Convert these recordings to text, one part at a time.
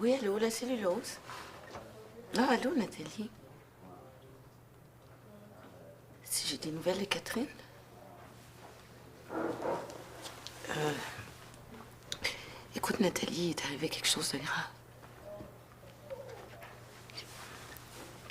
Oui, allô, la cellulose. Ah, allô, Nathalie. Si j'ai des nouvelles de Catherine? Écoute, Nathalie, il est arrivé quelque chose de grave.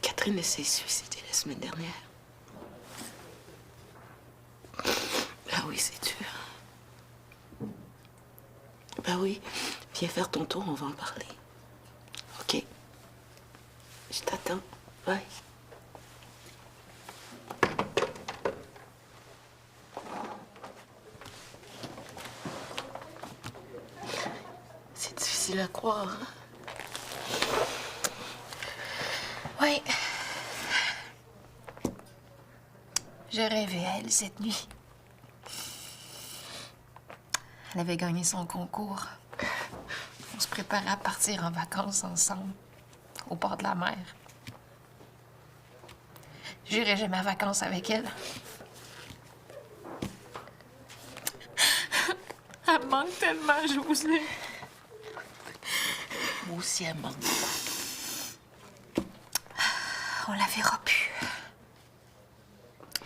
Catherine s'est suicidée la semaine dernière. Ah oui, c'est dur. Ben oui, viens faire ton tour, on va en parler. OK. Je t'attends. Bye. C'est difficile à croire, hein? Oui. J'ai rêvé à elle cette nuit. Elle avait gagné son concours. On se préparait à partir en vacances ensemble, au bord de la mer. J'irai jamais en vacances avec elle. Elle me manque tellement, José. Moi aussi, elle manque. On la verra plus.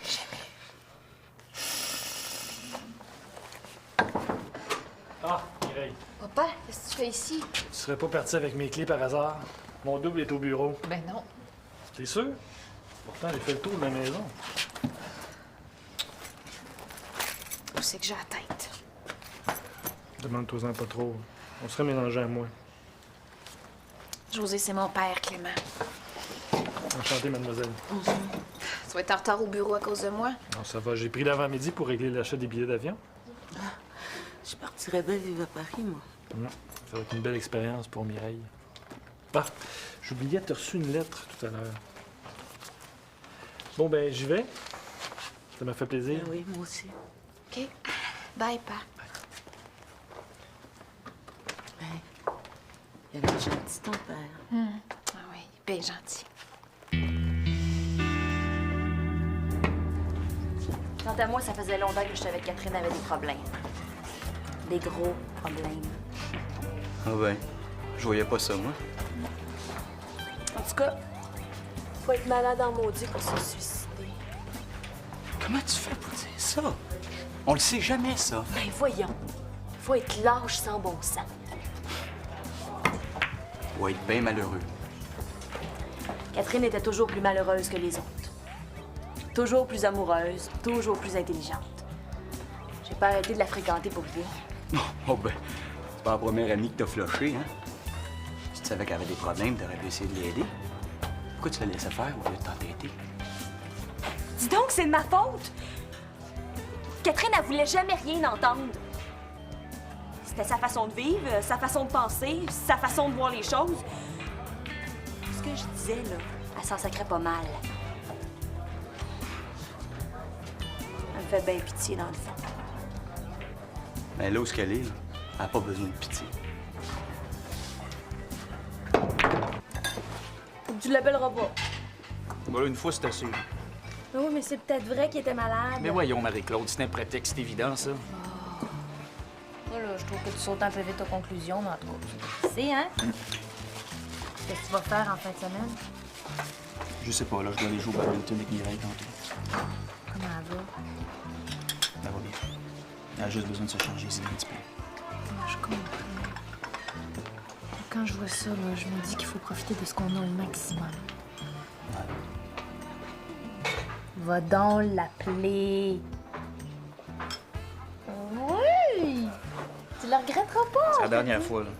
Jamais. Ah, Mireille. Papa, qu'est-ce que tu fais ici? Tu serais pas parti avec mes clés par hasard? Mon double est au bureau. Ben non. T'es sûr? Pourtant, j'ai fait le tour de la maison. Où c'est que j'ai la tête? Demande-toi-en pas trop. On serait mélangés à moi. José, c'est mon père, Clément. Enchanté, mademoiselle. Tu vas être en retard au bureau à cause de moi? Non, ça va. J'ai pris l'avant-midi pour régler l'achat des billets d'avion. Je partirais bien vivre à Paris, moi. Ça va être une belle expérience pour Mireille. Ah, j'oubliais, t'as reçu une lettre tout à l'heure. Bon, ben, j'y vais. Ça m'a fait plaisir. Ben oui, moi aussi. OK. Bye, pa. Ben, il a l'air gentil, ton père. Ah oui, bien gentil. Quant à moi, ça faisait longtemps que je savais que Catherine avait des problèmes. Des gros problèmes. Ah ben, je voyais pas ça, moi. En tout cas, faut être malade en maudit pour se suicider. Comment tu fais pour dire ça? On le sait jamais, ça. Ben voyons. Faut être lâche sans bon sens. Ou être bien malheureux. Catherine était toujours plus malheureuse que les autres. Toujours plus amoureuse, toujours plus intelligente. J'ai pas arrêté de la fréquenter pour rien. Oh ben, c'est pas la première amie que t'as floché, hein? Si tu savais qu'elle avait des problèmes, t'aurais pu essayer de l'aider. Pourquoi tu la laissais faire au lieu de t'entêter? Dis donc, c'est de ma faute! Catherine, elle voulait jamais rien entendre. C'était sa façon de vivre, sa façon de penser, sa façon de voir les choses. Ce que je disais, là, elle s'en sacrait pas mal. Elle me fait bien pitié, dans le fond. Mais là où qu'elle est, là, elle n'a pas besoin de pitié. Tu l'appelleras pas. Voilà, une fois, c'est assez. Oui, mais c'est peut-être vrai qu'il était malade. Mais voyons, Marie-Claude, c'est un prétexte, c'est évident, ça. Moi, là, je trouve que tu sautes un peu vite aux conclusions, mais en tout cas, c'est, hein? Qu'est-ce que tu vas faire en fin de semaine? Je sais pas, là, je dois aller jouer au badminton avec Mireille tantôt. Comment elle va? Elle va bien. Elle a juste besoin de se changer ici un petit peu. Moi, je comprends. Quand je vois ça, là, je me dis qu'il faut profiter de ce qu'on a au maximum. Va donc l'appeler. Oui! Tu le regretteras pas. C'est la dernière fois, là.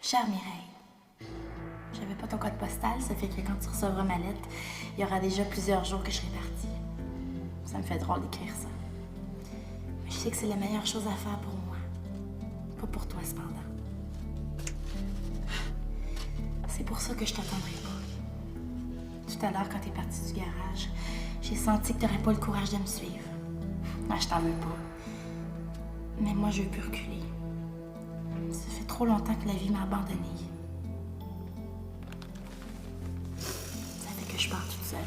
Chère Mireille, j'avais pas ton code postal, ça fait que quand tu recevras ma lettre, il y aura déjà plusieurs jours que je serai partie. Ça me fait drôle d'écrire ça. Mais je sais que c'est la meilleure chose à faire pour moi. Pas pour toi, cependant. C'est pour ça que je t'attendrai pas. Tout à l'heure, quand t'es partie du garage, j'ai senti que t'aurais pas le courage de me suivre. Moi, je t'en veux pas. Mais moi, je veux plus reculer. Ça fait trop longtemps que la vie m'a abandonnée. je pars toute seule.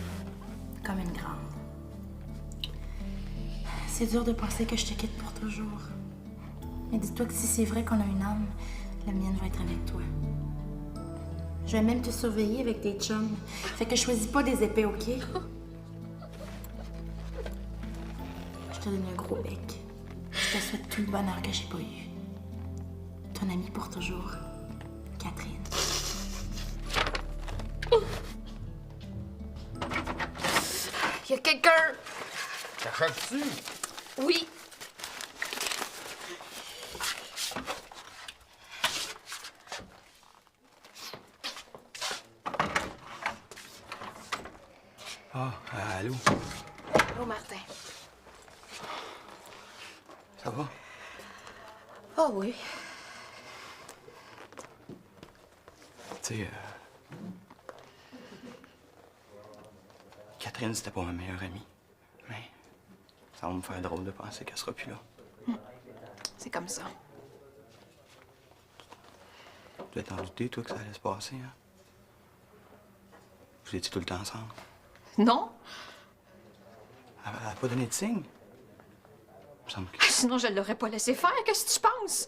Comme une grande. C'est dur de penser que je te quitte pour toujours. Mais dis-toi que si c'est vrai qu'on a une âme, la mienne va être avec toi. Je vais même te surveiller avec tes chums. Fait que choisis pas des épées, OK? Je te donne un gros bec. Je te souhaite tout le bonheur que j'ai pas eu. Ton amie pour toujours, Catherine. Il y a quelqu'un! T'achètes-tu? Oui! Ah, allô? Oh, Martin. Ça va? Oh oui. Tu sais, Catherine, c'était pas ma meilleure amie. Mais ça va me faire drôle de penser qu'elle sera plus là. C'est comme ça. Tu dois t'en douter, toi, que ça allait se passer, hein? Vous étiez tout le temps ensemble. Non? Elle a pas donné de signe. Il me semble que... Sinon, je l'aurais pas laissé faire. Qu'est-ce que tu penses?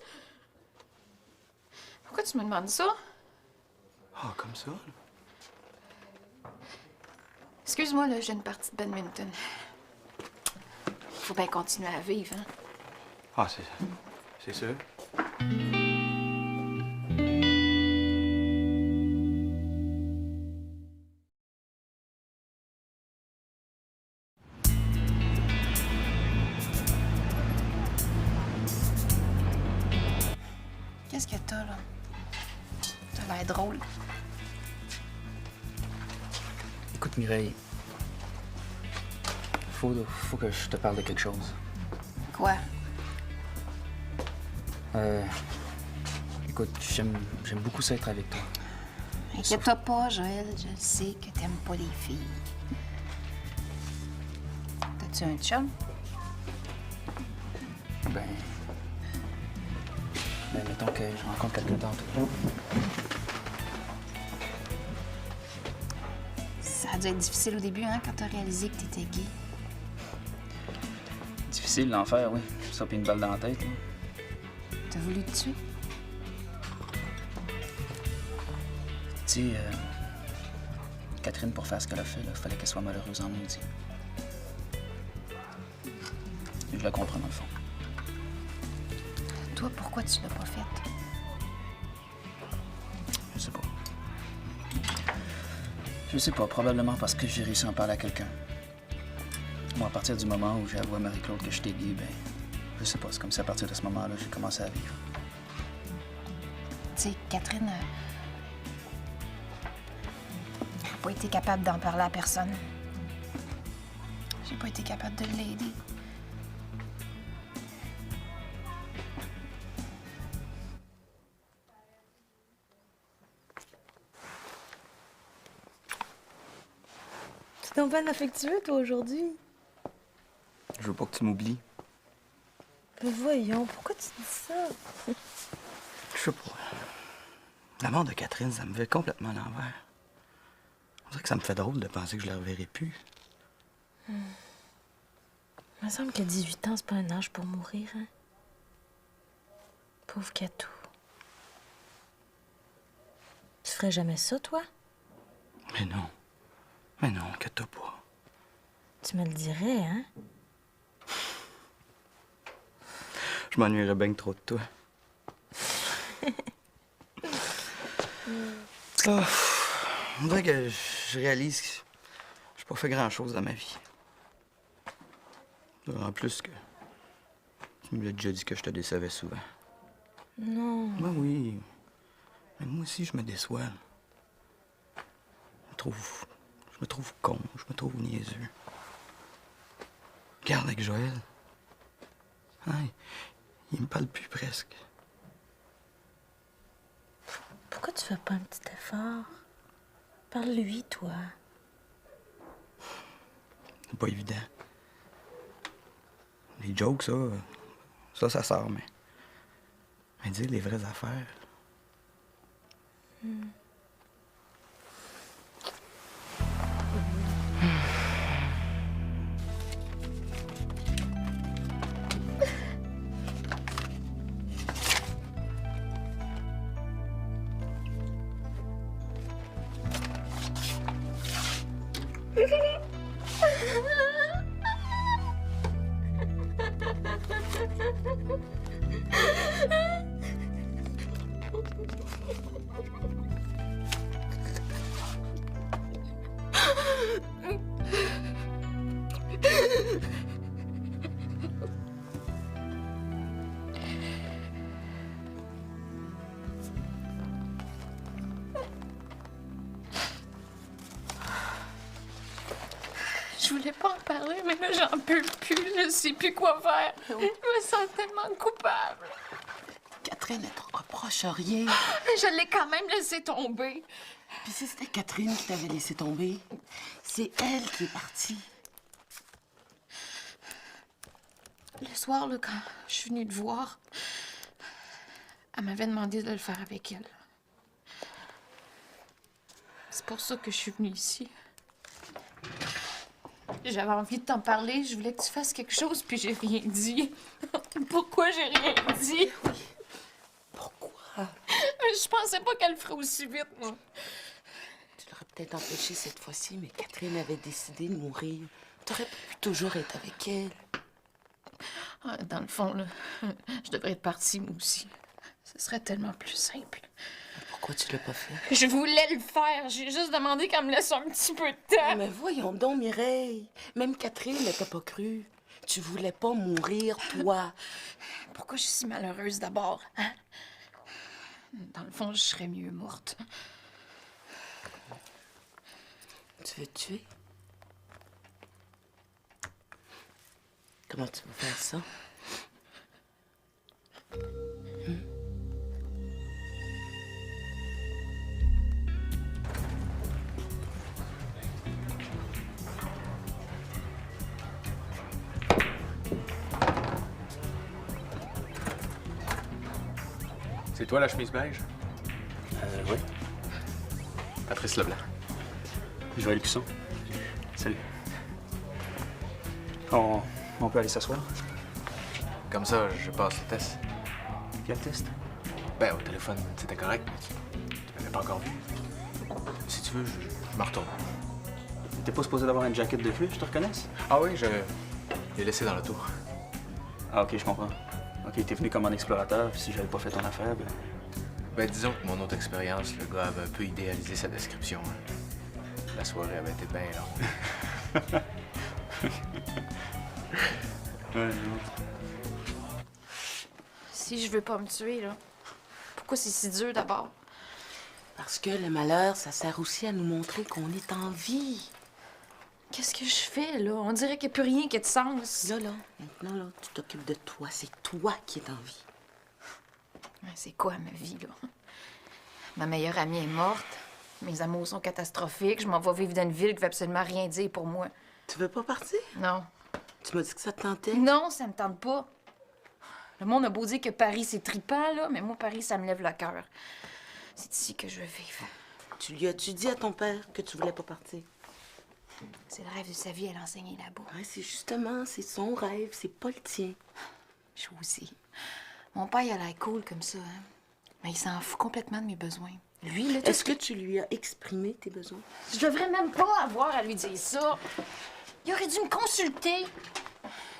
Pourquoi tu me demandes ça? Ah, comme ça? Excuse-moi, là, j'ai une partie de badminton. Faut bien continuer à vivre, hein? Ah, c'est sûr. Qu'est-ce que t'as, là? T'as l'air drôle. Écoute, Mireille, faut que je te parle de quelque chose. Quoi? Écoute, j'aime beaucoup ça être avec toi. Inquiète-toi pas, Joël. Je sais que t'aimes pas les filles. T'as-tu un chum? Ben, mettons que je rencontre quelqu'un tantôt. Ça a dû être difficile au début, hein, quand t'as réalisé que t'étais gay. Difficile d'en faire, oui. Ça, puis une balle dans la tête, là. T'as voulu te tuer? Tu sais, Catherine, pour faire ce qu'elle a fait, il fallait qu'elle soit malheureuse en maudit. Et je la comprends, dans le fond. Toi, pourquoi tu l'as pas faite? Je sais pas. Je sais pas, probablement parce que j'ai réussi à en parler à quelqu'un. Moi, à partir du moment où j'ai avoué à Marie-Claude que j'étais gay, ben, je sais pas, c'est comme si à partir de ce moment-là, j'ai commencé à vivre. Tu sais, Catherine n'a pas été capable d'en parler à personne. J'ai pas été capable de l'aider. Tu t'en vas affectueux, toi, aujourd'hui? Je veux pas que tu m'oublies. Mais voyons, pourquoi tu dis ça? Je sais pas. La mort de Catherine, ça me fait complètement à l'envers. On dirait que ça me fait drôle de penser que je la reverrai plus. Il me semble que 18 ans, c'est pas un âge pour mourir, hein? Pauvre Catou. Tu ferais jamais ça, toi? Mais non. Mais non, inquiète-toi pas. Tu me le dirais, hein? Je m'ennuierais bien que trop de toi. Ah, on dirait que je réalise que j'ai pas fait grand-chose dans ma vie. En plus que tu me l'as déjà dit que je te décevais souvent. Non. Ben oui. Mais moi aussi, je me déçois. Je me trouve con, je me trouve niaiseux. Regarde avec Joël. Hein, il me parle plus presque. Pourquoi tu fais pas un petit effort? Parle-lui, toi. C'est pas évident. Les jokes, ça sort, mais dire les vraies affaires. Je voulais pas en parler, mais là, j'en peux plus. Je sais plus quoi faire. Je me sens tellement coupable. Catherine, elle te reproche rien. Je l'ai quand même laissé tomber. Puis si c'était Catherine qui t'avait laissé tomber, c'est elle qui est partie. Le soir, là, quand je suis venue te voir, elle m'avait demandé de le faire avec elle. C'est pour ça que je suis venue ici. J'avais envie de t'en parler, je voulais que tu fasses quelque chose, puis j'ai rien dit. Pourquoi j'ai rien dit? Pourquoi? Je pensais pas qu'elle le ferait aussi vite, moi. Tu l'aurais peut-être empêché cette fois-ci, mais Catherine avait décidé de mourir. T'aurais pu toujours être avec elle. Ah, dans le fond, là, je devrais être partie, moi aussi. Ce serait tellement plus simple. Pourquoi tu l'as pas fait? Je voulais le faire. J'ai juste demandé qu'elle me laisse un petit peu de temps. Mais voyons donc, Mireille. Même Catherine ne t'a pas cru. Tu voulais pas mourir, toi. Pourquoi je suis si malheureuse d'abord, hein? Dans le fond, je serais mieux morte. Tu veux te tuer? Comment tu veux faire ça? C'est toi la chemise beige? Oui. Patrice Leblanc. Joël Cusson. Salut. On peut aller s'asseoir? Comme ça, je passe le test. Quel test? Ben, au téléphone, c'était correct, mais tu m'avais pas encore vu. Si tu veux, je m'en retourne. T'es pas supposé d'avoir une jaquette de fluide, je te reconnaisse? Ah oui, je l'ai laissé dans l'auto. Ah, OK, je comprends. OK, t'es venu comme un explorateur, puis si j'avais pas fait ton affaire, ben... Ben, disons que mon autre expérience, le gars avait un peu idéalisé sa description. Hein. La soirée avait été bien longue. Ouais, non. Si je veux pas me tuer, là, pourquoi c'est si dur d'abord? Parce que le malheur, ça sert aussi à nous montrer qu'on est en vie. Qu'est-ce que je fais, là? On dirait qu'il n'y a plus rien qui a de sens. Là, maintenant, là, tu t'occupes de toi. C'est toi qui es en vie. C'est quoi, ma vie, là? Ma meilleure amie est morte. Mes amours sont catastrophiques. Je m'en vais vivre dans une ville qui veut absolument rien dire pour moi. Tu veux pas partir? Non. Tu m'as dit que ça te tentait? Non, ça me tente pas. Le monde a beau dire que Paris, c'est trippant, là, mais moi, Paris, ça me lève le cœur. C'est ici que je veux vivre. Tu lui as-tu dit à ton père que tu voulais pas partir? C'est le rêve de sa vie, elle a enseigné là-bas. Ouais, c'est justement, c'est son rêve, c'est pas le tien. Je aussi. Mon père, il a l'air cool comme ça, hein. Mais il s'en fout complètement de mes besoins. Lui, là, Est-ce que tu lui as exprimé tes besoins? Je devrais même pas avoir à lui dire ça. Il aurait dû me consulter.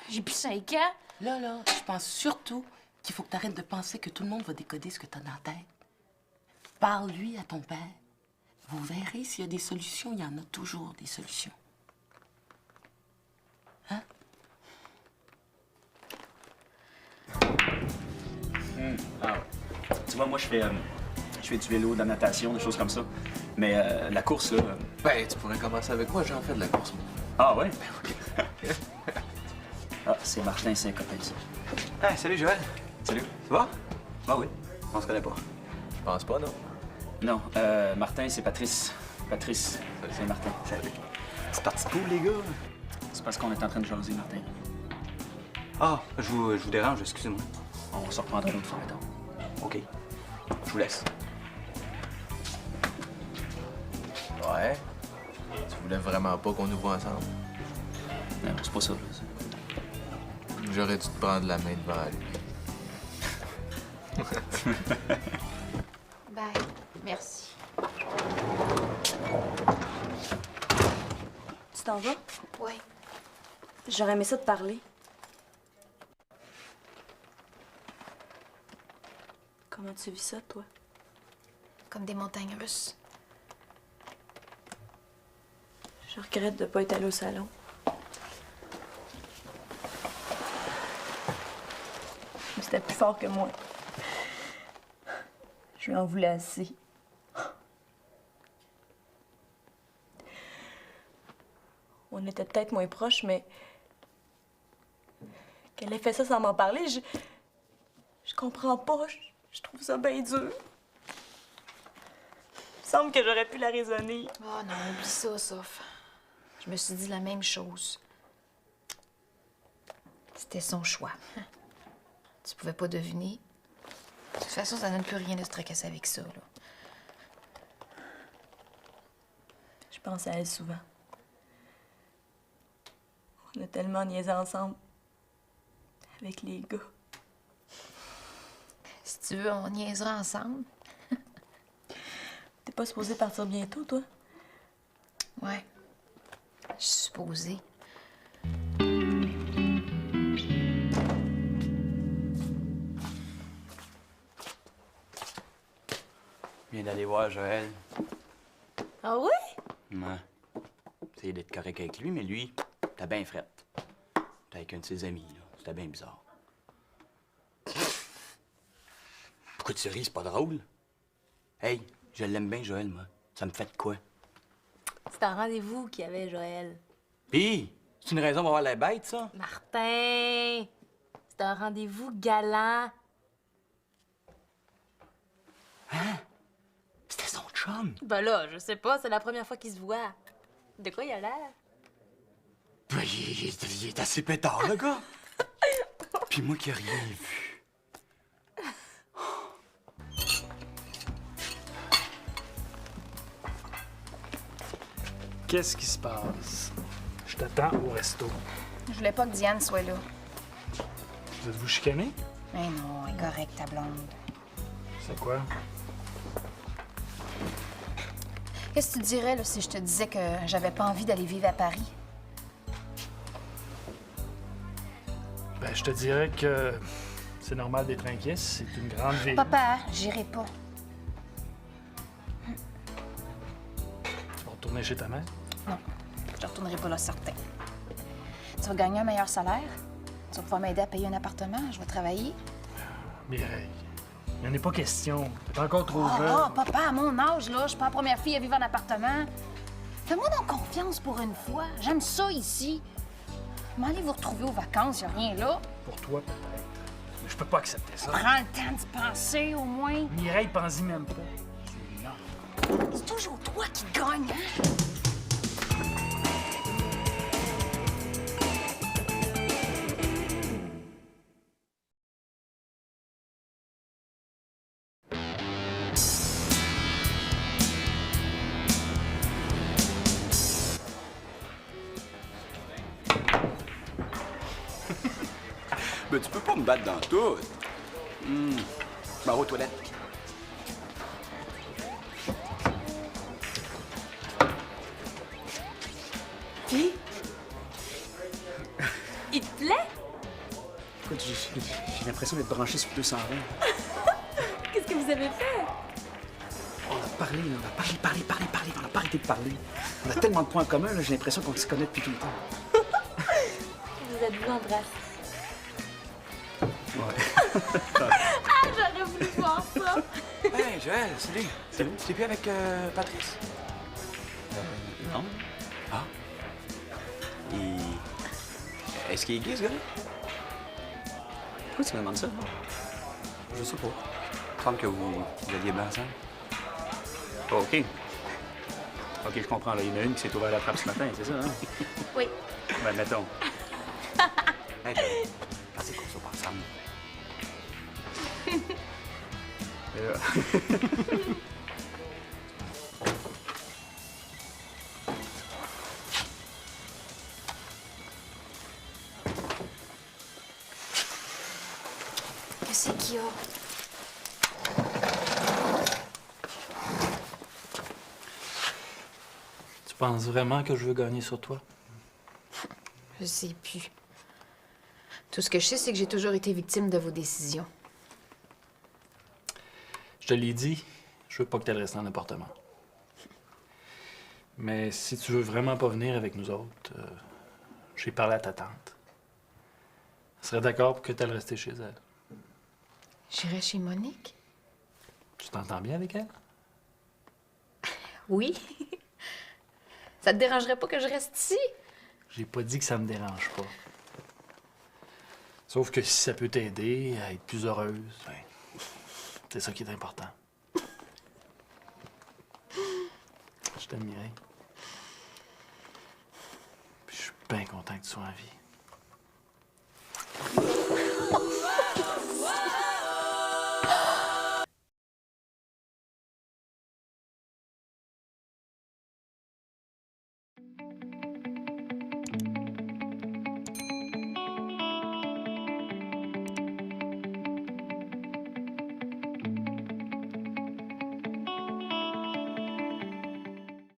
J'ai plus 5 ans. Là, je pense surtout qu'il faut que tu arrêtes de penser que tout le monde va décoder ce que tu as dans la tête. Parle-lui à ton père. Vous verrez s'il y a des solutions, il y en a toujours des solutions. Hein? Ah ouais. Tu vois, moi, je fais du vélo, de la natation, des choses comme ça. Mais la course, là... Ben, tu pourrais commencer avec moi, j'en fais de la course. Ah ouais? Ah, c'est Martin, c'est un copain, ça. Hey, salut Joël. Salut. Ça va? Ah oui, on se connaît pas. Je pense pas, non. Non, Martin, c'est Patrice. Patrice, c'est Martin. Salut. C'est parti pour les gars. C'est parce qu'on est en train de jaser, Martin. Ah, je vous dérange, excusez-moi. On se reprendra une autre fois, mettons. OK. Je vous laisse. Ouais. Tu voulais vraiment pas qu'on nous voit ensemble? Non, c'est pas ça, là. J'aurais dû te prendre la main devant lui. Bye. Merci. Tu Tu t'en vas? Oui. J'aurais aimé ça te parler. Comment tu vis ça, toi? Comme des montagnes russes. Je regrette de pas être allée au salon. Mais c'était plus fort que moi. Je lui en voulais assez. On était peut-être moins proches, mais qu'elle ait fait ça sans m'en parler, je comprends pas. Je trouve ça bien dur. Il me semble que j'aurais pu la raisonner. Oh non, oublie ça, Soph. Je me suis dit la même chose. C'était son choix. Tu pouvais pas deviner. De toute façon, ça donne plus rien de se tracasser avec ça, là. Je pense à elle souvent. On a tellement niaisé ensemble. Avec les gars. Si tu veux, on niaisera ensemble. T'es pas supposée partir bientôt, toi? Ouais. Je suis supposée. Je viens d'aller voir Joël. Ah oui? Ouais. Essayé d'être correct avec lui, mais lui, t'as bien frette. T'es avec un de ses amis, là. C'était bien bizarre. Pourquoi tu ris? C'est pas drôle? Hey, je l'aime bien, Joël, moi. Ça me fait de quoi? C'est un rendez-vous qu'il y avait, Joël. Pis, c'est une raison pour avoir la bête, ça? Martin! C'est un rendez-vous galant. Hein? C'était son chum? Ben là, je sais pas, c'est la première fois qu'ils se voient. De quoi il a l'air? Ben, il est assez pétard, le gars. Puis moi qui ai rien vu. Qu'est-ce qui se passe? Je t'attends au resto. Je voulais pas que Diane soit là. Vous êtes-vous chicané? Mais non, elle est correcte, ta blonde. C'est quoi? Qu'est-ce que tu dirais là, si je te disais que j'avais pas envie d'aller vivre à Paris? Ben, je te dirais que c'est normal d'être inquiet. C'est une grande ville. Papa, j'irai pas. Tu vas retourner chez ta mère? Non, je retournerai pas là, certain. Tu vas gagner un meilleur salaire. Tu vas pouvoir m'aider à payer un appartement. Je vais travailler. Mireille, il n'y en a pas question. T'es encore trop Oh, jeune. papa, à mon âge, là, je suis pas la première fille à vivre en appartement. Fais-moi donc confiance pour une fois. J'aime ça ici. M'allez vous retrouver aux vacances, y a rien là. Pour toi, peut-être. Mais je peux pas accepter ça. Prends le temps d'y penser, au moins. Mireille, pense-y même pas. C'est non. C'est toujours toi qui gagne, hein? Ben, tu peux pas me battre dans tout. Je m'en vais aux toilettes. Puis? Il te plaît? Écoute, j'ai l'impression d'être branché sur 220. Qu'est-ce que vous avez fait? On a parlé, là, on a parlé, on n'a pas arrêté de parler. On a tellement de points en commun, là, j'ai l'impression qu'on se connaît depuis tout le temps. Vous êtes-vous embrassés? Ouais. Ah, j'aurais voulu voir ça! Hey, Joël, salut. Salut. Tu t'es plus avec Patrice? Non. Ah. Est-ce qu'il est gay, ce gars-là? Pourquoi tu me demandes ça? Je sais pas. Il me semble que vous alliez bien ensemble. Oh, OK. OK, je comprends. Là. Il y en a une qui s'est ouverte la trappe ce matin, c'est ça, hein? Oui. Ben, mettons. Hey, Joël, pensez qu'on soit pas ensemble. Et là... Qu'est-ce qu'il y a? Tu penses vraiment que je veux gagner sur toi? Je sais plus. Tout ce que je sais, c'est que j'ai toujours été victime de vos décisions. Je te l'ai dit, je veux pas que tu restes dans l'appartement. Mais si tu veux vraiment pas venir avec nous autres, j'ai parlé à ta tante. Elle serait d'accord pour que tu ailles rester chez elle. J'irai chez Monique? Tu t'entends bien avec elle? Oui. Ça te dérangerait pas que je reste ici? J'ai pas dit que ça me dérange pas. Sauf que si ça peut t'aider à être plus heureuse, ben, c'est ça qui est important. Je t'aime, Mireille. Puis je suis bien content que tu sois en vie.